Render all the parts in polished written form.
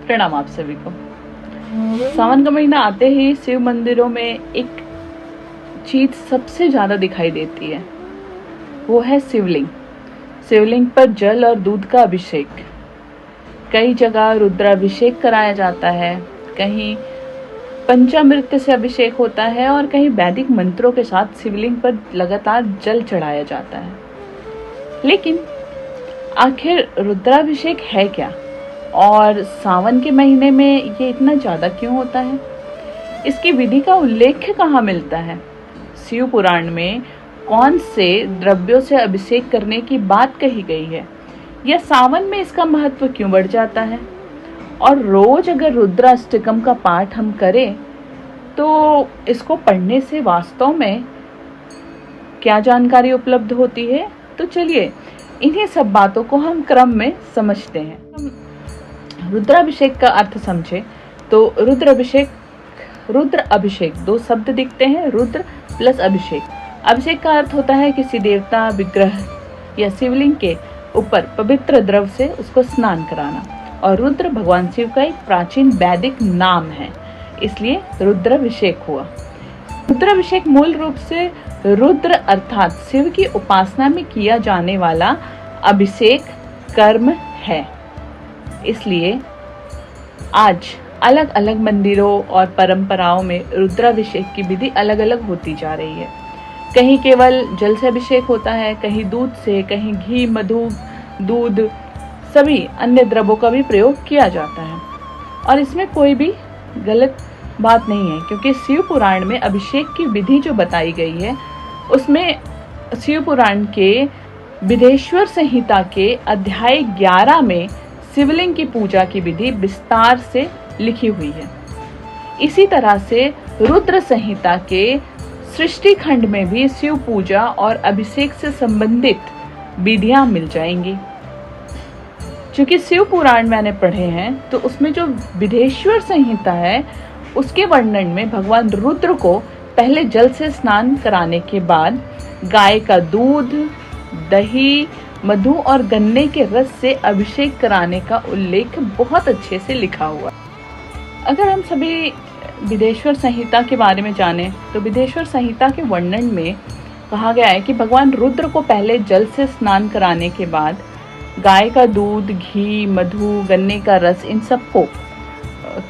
प्रणाम आप सभी को। सावन का महीना आते ही शिव मंदिरों में एक चीज सबसे ज्यादा दिखाई देती है, वो है शिवलिंग। शिवलिंग पर जल और दूध का अभिषेक। कई जगह रुद्राभिषेक कराया जाता है, कहीं पंचामृत से अभिषेक होता है और कहीं वैदिक मंत्रों के साथ शिवलिंग पर लगातार जल चढ़ाया जाता है। लेकिन आखिर रुद्राभिषेक है क्या, और सावन के महीने में ये इतना ज़्यादा क्यों होता है? इसकी विधि का उल्लेख कहाँ मिलता है? शिव पुराण में कौन से द्रव्यों से अभिषेक करने की बात कही गई है, या सावन में इसका महत्व क्यों बढ़ जाता है? और रोज अगर रुद्राष्टकम का पाठ हम करें तो इसको पढ़ने से वास्तव में क्या जानकारी उपलब्ध होती है? तो चलिए इन्हीं सब बातों को हम क्रम में समझते हैं। हम रुद्राभिषेक का अर्थ समझे तो रुद्र अभिषेक दो शब्द दिखते हैं, रुद्र प्लस अभिषेक। अभिषेक का अर्थ होता है किसी देवता, विग्रह या शिवलिंग के ऊपर पवित्र द्रव्य से उसको स्नान कराना, और रुद्र भगवान शिव का एक प्राचीन वैदिक नाम है, इसलिए रुद्राभिषेक हुआ। रुद्राभिषेक मूल रूप से रुद्र अर्थात शिव की उपासना में किया जाने वाला अभिषेक कर्म है। इसलिए आज अलग अलग मंदिरों और परंपराओं में रुद्राभिषेक की विधि अलग अलग होती जा रही है। कहीं केवल जल से अभिषेक होता है, कहीं दूध से, कहीं घी, मधु, दूध, सभी अन्य द्रव्यों का भी प्रयोग किया जाता है, और इसमें कोई भी गलत बात नहीं है, क्योंकि शिव पुराण में अभिषेक की विधि जो बताई गई है उसमें शिव पुराण के विदेश्वर संहिता के अध्याय 11 में शिवलिंग की पूजा की विधि विस्तार से लिखी हुई है। इसी तरह से रुद्र संहिता के सृष्टि खंड में भी शिव पूजा और अभिषेक से संबंधित विधियां मिल जाएंगी। क्योंकि शिव पुराण मैंने पढ़े हैं तो उसमें जो विदेश्वर संहिता है उसके वर्णन में भगवान रुद्र को पहले जल से स्नान कराने के बाद गाय का दूध, दही, मधु और गन्ने के रस से अभिषेक कराने का उल्लेख बहुत अच्छे से लिखा हुआ। अगर हम सभी विदेश्वर संहिता के बारे में जानें तो विदेश्वर संहिता के वर्णन में कहा गया है कि भगवान रुद्र को पहले जल से स्नान कराने के बाद गाय का दूध, घी, मधु, गन्ने का रस, इन सबको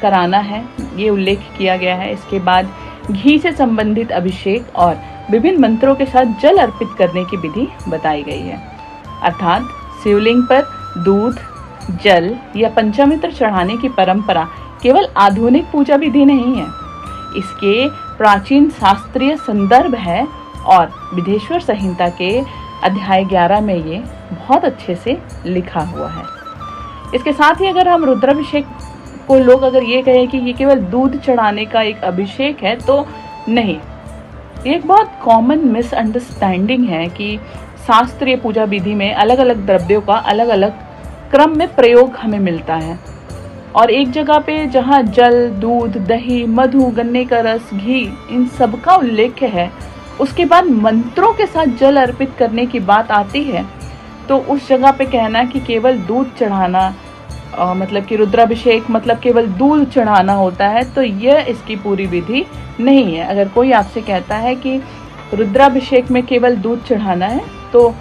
कराना है, ये उल्लेख किया गया है। इसके बाद घी से संबंधित अभिषेक और विभिन्न मंत्रों के साथ जल अर्पित करने की विधि बताई गई है। अर्थात शिवलिंग पर दूध, जल या पंचामृत चढ़ाने की परंपरा केवल आधुनिक पूजा विधि नहीं है, इसके प्राचीन शास्त्रीय संदर्भ है, और विदेश्वर संहिता के अध्याय 11 में ये बहुत अच्छे से लिखा हुआ है। इसके साथ ही अगर हम रुद्राभिषेक को लोग अगर ये कहें कि ये केवल दूध चढ़ाने का एक अभिषेक है, तो नहीं, ये एक बहुत कॉमन मिसअंडरस्टैंडिंग है कि शास्त्रीय पूजा विधि में अलग अलग द्रव्यों का अलग अलग क्रम में प्रयोग हमें मिलता है, और एक जगह पे जहाँ जल, दूध, दही, मधु, गन्ने का रस, घी, इन सब का उल्लेख है, उसके बाद मंत्रों के साथ जल अर्पित करने की बात आती है, तो उस जगह पे कहना कि केवल दूध चढ़ाना मतलब कि रुद्राभिषेक मतलब केवल दूध चढ़ाना होता है, तो यह इसकी पूरी विधि नहीं है। अगर कोई आपसे कहता है कि रुद्राभिषेक में केवल दूध चढ़ाना है, तो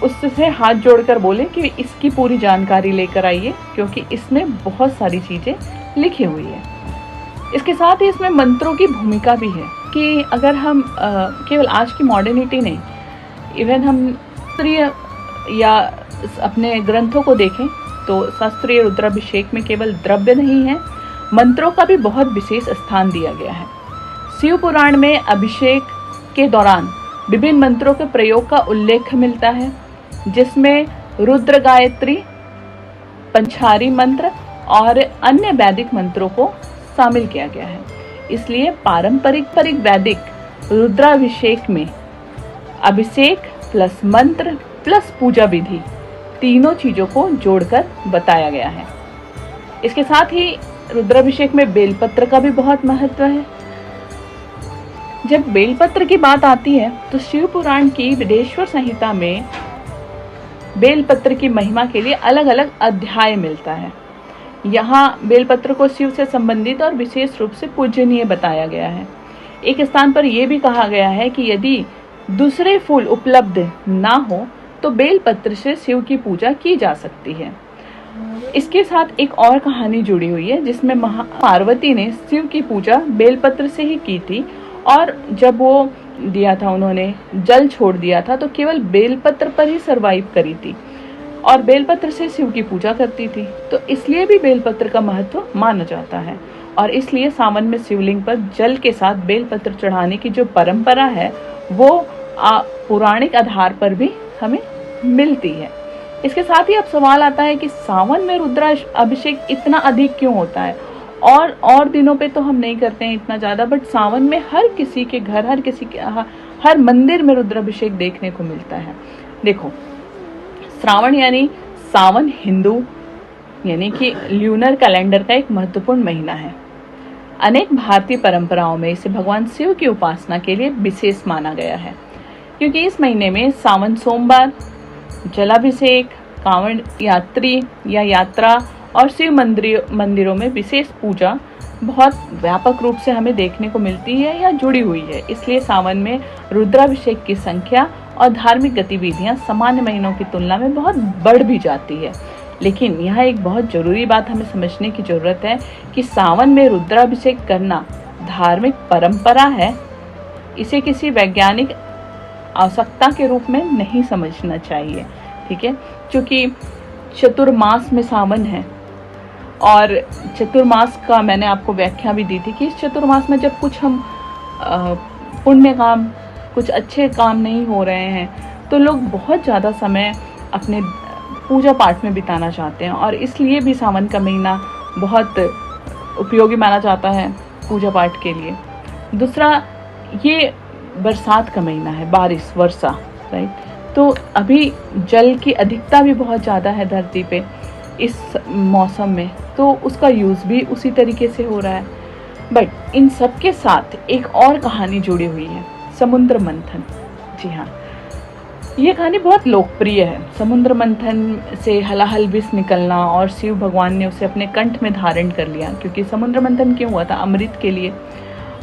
उससे हाथ जोड़कर बोले कि इसकी पूरी जानकारी लेकर आइए, क्योंकि इसमें बहुत सारी चीज़ें लिखी हुई है। इसके साथ ही इसमें मंत्रों की भूमिका भी है कि अगर हम केवल आज की मॉडर्निटी नहीं, इवन हम शास्त्रीय या अपने ग्रंथों को देखें तो शास्त्रीय रुद्राभिषेक में केवल द्रव्य नहीं है, मंत्रों का भी बहुत विशेष स्थान दिया गया है। शिव पुराण में अभिषेक के दौरान विभिन्न मंत्रों के प्रयोग का उल्लेख मिलता है, जिसमें रुद्र गायत्री, पंचारी मंत्र और अन्य वैदिक मंत्रों को शामिल किया गया है। इसलिए पारंपरिक वैदिक रुद्राभिषेक में अभिषेक प्लस मंत्र प्लस पूजा विधि तीनों चीजों को जोड़कर बताया गया है। इसके साथ ही रुद्राभिषेक में बेलपत्र का भी बहुत महत्व है। जब बेलपत्र की बात आती है तो शिव पुराण की विदेश्वर संहिता में बेलपत्र की महिमा के लिए अलग अलग अध्याय मिलता है। यहाँ बेलपत्र को शिव से संबंधित और विशेष रूप से पूजनीय बताया गया है। एक स्थान पर यह भी कहा गया है कि यदि दूसरे फूल उपलब्ध ना हो तो बेलपत्र से शिव की पूजा की जा सकती है। इसके साथ एक और कहानी जुड़ी हुई है जिसमें पार्वती ने शिव की पूजा बेलपत्र से ही की थी, और जब वो दिया था, उन्होंने जल छोड़ दिया था, तो केवल बेलपत्र पर ही सरवाइव करी थी और बेलपत्र से शिव की पूजा करती थी। तो इसलिए भी बेलपत्र का महत्व माना जाता है, और इसलिए सावन में शिवलिंग पर जल के साथ बेलपत्र चढ़ाने की जो परंपरा है वो पौराणिक आधार पर भी हमें मिलती है। इसके साथ ही अब सवाल आता है कि सावन में रुद्राभिषेक इतना अधिक क्यों होता है, और दिनों पे तो हम नहीं करते हैं इतना ज़्यादा, बट सावन में हर किसी के घर, हर मंदिर में रुद्राभिषेक देखने को मिलता है। देखो, श्रावण यानी सावन हिंदू यानी कि ल्यूनर कैलेंडर का एक महत्वपूर्ण महीना है। अनेक भारतीय परंपराओं में इसे भगवान शिव की उपासना के लिए विशेष माना गया है, क्योंकि इस महीने में सावन सोमवार, जलाभिषेक, कांवड़ यात्री या यात्रा और शिव मंदिरों में विशेष पूजा बहुत व्यापक रूप से हमें देखने को मिलती है या जुड़ी हुई है। इसलिए सावन में रुद्राभिषेक की संख्या और धार्मिक गतिविधियां सामान्य महीनों की तुलना में बहुत बढ़ भी जाती है। लेकिन यह एक बहुत जरूरी बात हमें समझने की जरूरत है कि सावन में रुद्राभिषेक करना धार्मिक परंपरा है, इसे किसी वैज्ञानिक आवश्यकता के रूप में नहीं समझना चाहिए। ठीक है, क्योंकि चतुर्मास में सावन है, और चतुर्मास का मैंने आपको व्याख्या भी दी थी कि इस चतुर्मास में जब कुछ हम पुण्य काम, कुछ अच्छे काम नहीं हो रहे हैं तो लोग बहुत ज़्यादा समय अपने पूजा पाठ में बिताना चाहते हैं, और इसलिए भी सावन का महीना बहुत उपयोगी माना जाता है पूजा पाठ के लिए। दूसरा, ये बरसात का महीना है, बारिश, वर्षा, राइट। तो अभी जल की अधिकता भी बहुत ज़्यादा है धरती पे इस मौसम में, तो उसका यूज़ भी उसी तरीके से हो रहा है। बट इन सब के साथ एक और कहानी जुड़ी हुई है, समुद्र मंथन। जी हाँ, ये कहानी बहुत लोकप्रिय है। समुद्र मंथन से हलाहल विष निकलना, और शिव भगवान ने उसे अपने कंठ में धारण कर लिया। क्योंकि समुद्र मंथन क्यों हुआ था? अमृत के लिए।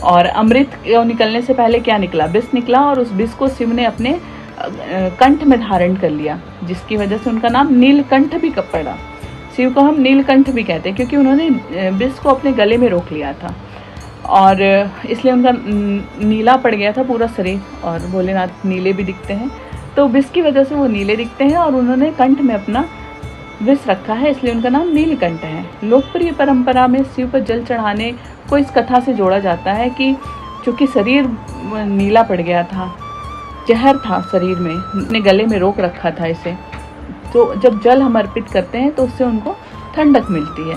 और अमृत निकलने से पहले क्या निकला? विष निकला, और उस विष को शिव ने अपने कंठ में धारण कर लिया, जिसकी वजह से उनका नाम नीलकंठ भी पड़ा। शिव को हम नीलकंठ भी कहते हैं क्योंकि उन्होंने विष को अपने गले में रोक लिया था, और इसलिए उनका नीला पड़ गया था पूरा शरीर, और भोलेनाथ नीले भी दिखते हैं, तो विष की वजह से वो नीले दिखते हैं, और उन्होंने कंठ में अपना विष रखा है, इसलिए उनका नाम नीलकंठ है। लोकप्रिय परंपरा में शिव पर जल चढ़ाने को इस कथा से जोड़ा जाता है कि चूँकि शरीर नीला पड़ गया था, जहर था शरीर में, अपने गले में रोक रखा था इसे, तो जब जल हम अर्पित करते हैं तो उससे उनको ठंडक मिलती है।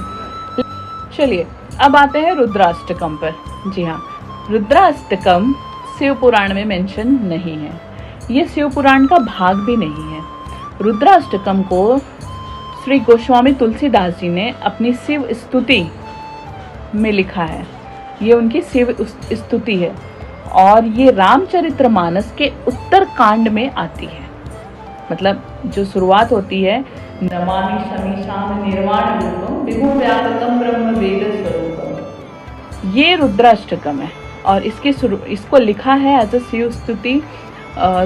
चलिए अब आते हैं रुद्राष्टकम पर। जी हाँ, रुद्राष्टकम शिव पुराण में मेंशन नहीं है, ये शिव पुराण का भाग भी नहीं है। रुद्राष्टकम को श्री गोस्वामी तुलसीदास जी ने अपनी शिव स्तुति में लिखा है, ये उनकी शिव स्तुति है, और ये रामचरितमानस के उत्तर कांड में आती है। मतलब जो शुरुआत होती है, नमामि शमीशाम निर्वाण रूपम विभु व्यापकम ब्रह्म वेद स्वरूपम, ये रुद्राष्टकम है, और इसको लिखा है एज अ शिव स्तुति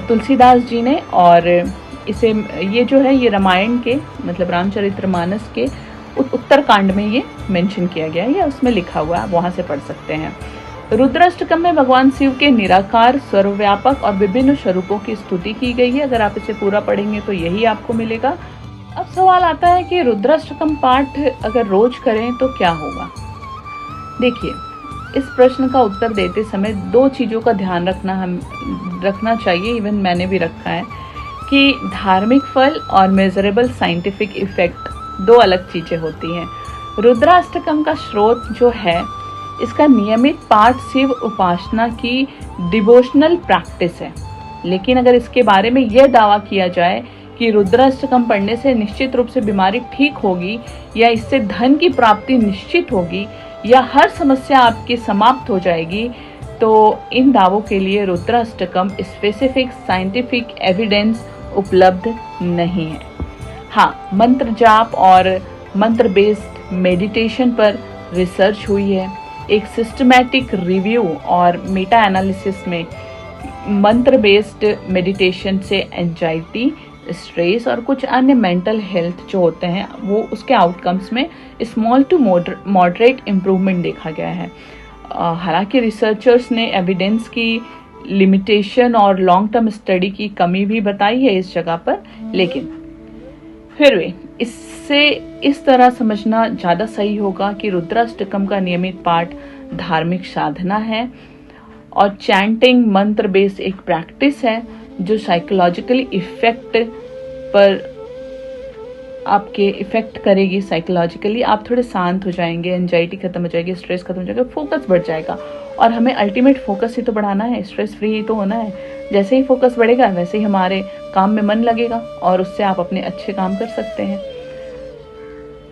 तुलसीदास जी ने। और इसे ये जो है ये रामायण के मतलब रामचरितमानस के उत्तरकांड में ये मेंशन किया गया है, या उसमें लिखा हुआ है, वहाँ से पढ़ सकते हैं। रुद्राष्टकम में भगवान शिव के निराकार, सर्वव्यापक और विभिन्न स्वरूपों की स्तुति की गई है। अगर आप इसे पूरा पढ़ेंगे तो यही आपको मिलेगा। अब सवाल आता है कि रुद्राष्टकम पाठ अगर रोज करें तो क्या होगा। देखिए, इस प्रश्न का उत्तर देते समय दो चीज़ों का ध्यान रखना चाहिए, इवन मैंने भी रखा है, कि धार्मिक फल और मेजरेबल साइंटिफिक इफेक्ट दो अलग चीज़ें होती हैं। रुद्राष्टकम का स्रोत जो है, इसका नियमित पाठ शिव उपासना की डिवोशनल प्रैक्टिस है। लेकिन अगर इसके बारे में यह दावा किया जाए कि रुद्राष्टकम पढ़ने से निश्चित रूप से बीमारी ठीक होगी, या इससे धन की प्राप्ति निश्चित होगी, या हर समस्या आपकी समाप्त हो जाएगी, तो इन दावों के लिए रुद्राष्टकम स्पेसिफिक साइंटिफिक एविडेंस उपलब्ध नहीं है। हाँ, मंत्र जाप और मंत्र बेस्ड मेडिटेशन पर रिसर्च हुई है। एक सिस्टमैटिक रिव्यू और मेटा एनालिसिस में मंत्र बेस्ड मेडिटेशन से एंजाइटी, स्ट्रेस और कुछ अन्य मेंटल हेल्थ जो होते हैं वो उसके आउटकम्स में स्मॉल टू मॉडरेट इम्प्रूवमेंट देखा गया है। हालांकि रिसर्चर्स ने एविडेंस की लिमिटेशन और लॉन्ग टर्म स्टडी की कमी भी बताई है इस जगह पर, लेकिन फिर भी इससे इस तरह समझना ज़्यादा सही होगा कि रुद्राष्टकम का नियमित पाठ धार्मिक साधना है और चैंटिंग मंत्र बेस्ड एक प्रैक्टिस है जो साइकोलॉजिकली इफेक्ट पर आपके इफेक्ट करेगी। साइकोलॉजिकली आप थोड़े शांत हो जाएंगे, एंजाइटी खत्म हो जाएगी, स्ट्रेस खत्म हो जाएगा, फोकस बढ़ जाएगा। और हमें अल्टीमेट फोकस ही तो बढ़ाना है, स्ट्रेस फ्री ही तो होना है। जैसे ही फोकस बढ़ेगा वैसे ही हमारे काम में मन लगेगा और उससे आप अपने अच्छे काम कर सकते हैं।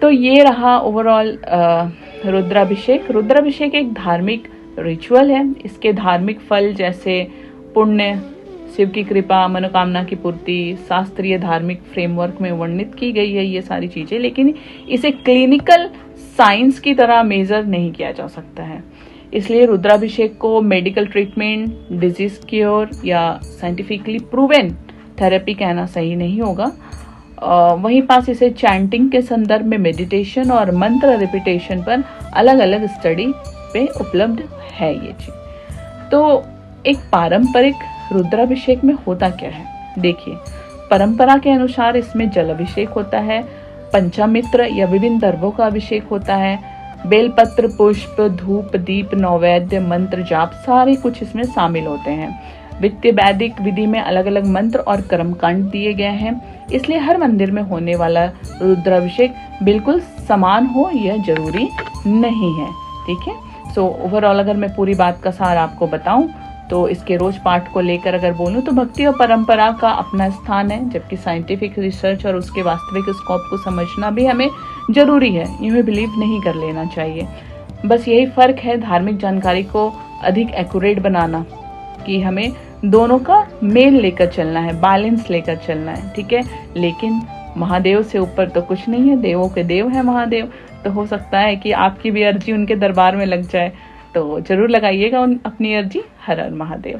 तो ये रहा ओवरऑल रुद्राभिषेक। रुद्राभिषेक एक धार्मिक रिचुअल है। इसके धार्मिक फल जैसे पुण्य, शिव की कृपा, मनोकामना की पूर्ति शास्त्रीय धार्मिक फ्रेमवर्क में वर्णित की गई है ये सारी चीजें, लेकिन इसे क्लिनिकल साइंस की तरह मेजर नहीं किया जा सकता है। इसलिए रुद्राभिषेक को मेडिकल ट्रीटमेंट, डिजीज क्योर या साइंटिफिकली प्रूवन थेरेपी कहना सही नहीं होगा। वहीं पास इसे चैंटिंग के संदर्भ में मेडिटेशन और मंत्र रिपीटेशन पर अलग अलग स्टडी पे उपलब्ध है ये चीज। तो एक पारंपरिक रुद्राभिषेक में होता क्या है, देखिए परंपरा के अनुसार इसमें जल अभिषेक होता है, पंचामित्र या विभिन्न द्रव्यों का अभिषेक होता है, बेलपत्र, पुष्प, धूप, दीप, नैवेद्य, मंत्र जाप सारे कुछ इसमें शामिल होते हैं। वित्तीय वैदिक विधि में अलग अलग मंत्र और कर्मकांड दिए गए हैं, इसलिए हर मंदिर में होने वाला रुद्राभिषेक बिल्कुल समान हो यह जरूरी नहीं है। ठीक है, सो ओवरऑल अगर मैं पूरी बात का सार आपको बताऊं तो इसके रोज पाठ को लेकर अगर बोलूं तो भक्ति और परंपरा का अपना स्थान है, जबकि साइंटिफिक रिसर्च और उसके वास्तविक स्कोप को समझना भी हमें जरूरी है। यूं बिलीव नहीं कर लेना चाहिए। बस यही फर्क है धार्मिक जानकारी को अधिक एक्यूरेट बनाना, कि हमें दोनों का मेल लेकर चलना है, बैलेंस लेकर चलना है। ठीक है, लेकिन महादेव से ऊपर तो कुछ नहीं है, देवों के देव है महादेव। तो हो सकता है कि आपकी भी अर्जी उनके दरबार में लग जाए, तो जरूर लगाइएगा अपनी अर्जी। हर हर महादेव।